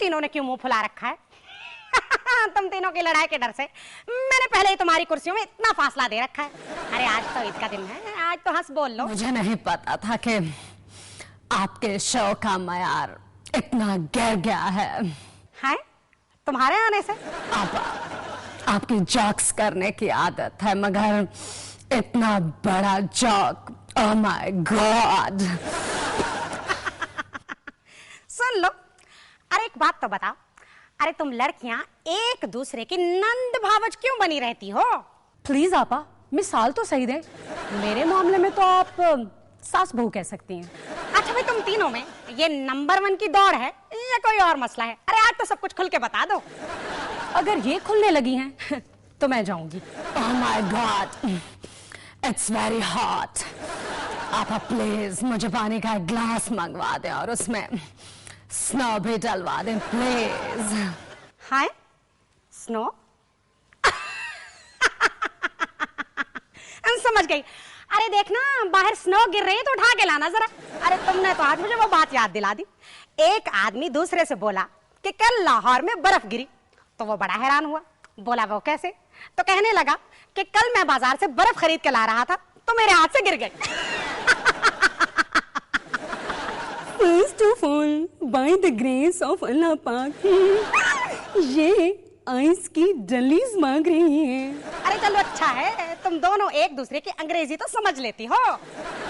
तीनों ने क्यों मुंह फुला रखा है? तुम तीनों की लड़ाई के डर से मैंने पहले ही तुम्हारी कुर्सियों में इतना फासला दे रखा है। अरे आज तो ईद का दिन है, आज तो हंस बोल लो। मुझे नहीं पता था कि आपके शो का मयार इतना गिर गया है तुम्हारे आने से? आपकी जोक्स करने की आदत है, मगर इतना बड़ा जोक, ओह माय गॉड। सुन लो, अरे एक बात तो बताओ, अरे तुम लड़कियां एक दूसरे की नंद भावज क्यों बनी रहती हो? प्लीज आपा, मिसाल तो सही दे। मेरे मामले में तो आप सास बहू कह सकती हैं। अच्छा भाई, तुम तीनों में ये नंबर 1 की दौड़ है या कोई और मसला है? अरे आज तो सब कुछ खुल के बता दो। अगर ये खुलने लगी हैं तो मैं जाऊंगी। Oh my God, it's very hot. आपा प्लीज मुझे पानी का एक ग्लास मंगवा दें और उसमें स्नो भी डलवा दें प्लीज। Hi snow? समझ गई। अरे देखना, बाहर स्नो गिर रही है तो उठा के लाना जरा। अरे तुमने तो आज मुझे वो बात याद दिला दी। एक आदमी दूसरे से बोला कि कल लाहौर में बर्फ गिरी, तो वो बड़ा हैरान हुआ। बोला वो कैसे? तो कहने लगा कि कल मैं बाजार से बर्फ खरीद के ला रहा था तो मेरे हाथ से गिर गई। First of all, by the grace of Allah पाक, ये आइस की डलीज मांग रही है। अरे चलो अच्छा है, तुम दोनों एक दूसरे की अंग्रेजी तो समझ लेती हो।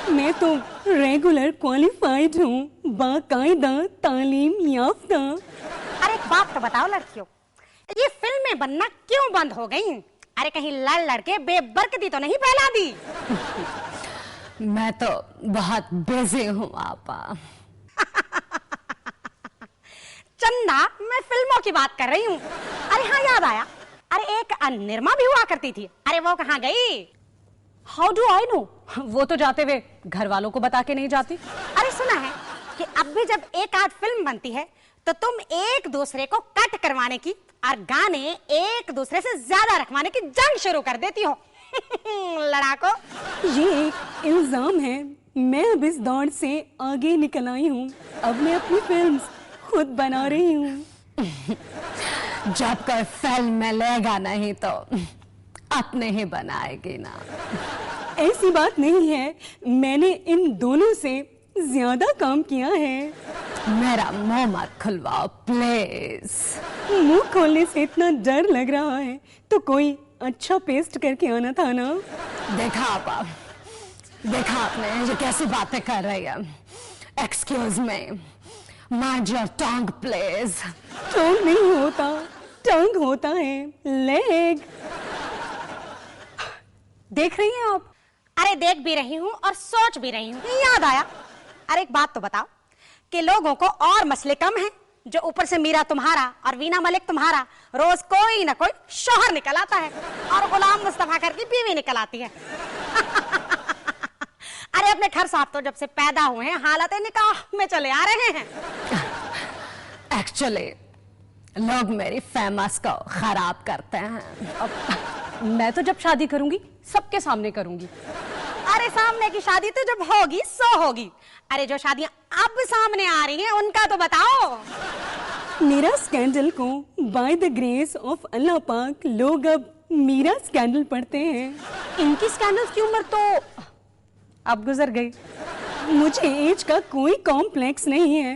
मैं तो रेगुलर क्वालिफाइड हूँ, बाकायदा तालीम याफ्ता। अरे एक बात तो बताओ लड़कियों, ये फिल्में बनना क्यों बंद हो गई? अरे कहीं लड़ लड़के बेबरकती तो नहीं फैला दी? मैं तो बहुत बिजी हूँ आपा। चंदा, मैं फिल्मों की बात कर रही हूँ। अरे हाँ, याद आया, अरे एक अनिर्मा भी हुआ करती थी, अरे वो कहाँ गई? How do I know? वो तो जाते हुए घर वालों को बता के नहीं जाती। अरे सुना है कि अब भी जब एक आध फिल्म बनती है तो तुम एक दूसरे को कट करवाने की और गाने एक दूसरे से ज्यादा रखवाने की जंग शुरू कर देती हो। लड़ाको, ये एक इल्जाम है। मैं अब इस दौड़ से आगे निकल आई हूँ। अब मैं अपनी फिल्म्स खुद बना रही हूँ। जब कोई फिल्म में लेगा नहीं तो अपने ही बनाएगी ना। ऐसी बात नहीं है, मैंने इन दोनों से ज्यादा काम किया है। मेरा मुंह मत खुलवाओ प्लीज। मुंह खोलने से इतना डर लग रहा है तो कोई अच्छा पेस्ट करके आना था ना। देखा आपा, देखा आपने ये कैसी बातें कर रही है। Excuse me, mind your tongue please. Tongue नहीं होता, टंग होता है लेग। देख रही हैं आप? अरे देख भी रही हूँ और सोच भी रही हूँ। याद आया, अरे एक बात तो बताओ कि लोगों को और मसले कम हैं, जो ऊपर से मीरा तुम्हारा और वीना मलिक तुम्हारा रोज कोई ना कोई शोहर निकल आता है और गुलाम मुस्तफा कर की बीवी निकल आती है। अरे अपने खर साहब तो जब से पैदा हुए हैं हालत निकाह में चले आ रहे हैं। एक्चुअली लोग मेरी फेमस को खराब करते हैं। अब मैं तो जब शादी करूंगी सबके सामने करूंगी। अरे सामने की शादी तो जब होगी सो होगी। अरे जो शादियां अब सामने आ रही हैं उनका तो बताओ। मेरा स्कैंडल को bye the grace of Allah पाक लोग अब मीरा स्कैंडल पढ़ते हैं। इनकी स्कैंडल्स की उम्र तो अब गुजर गई। मुझे एज का कोई कॉम्प्लेक्स नहीं है।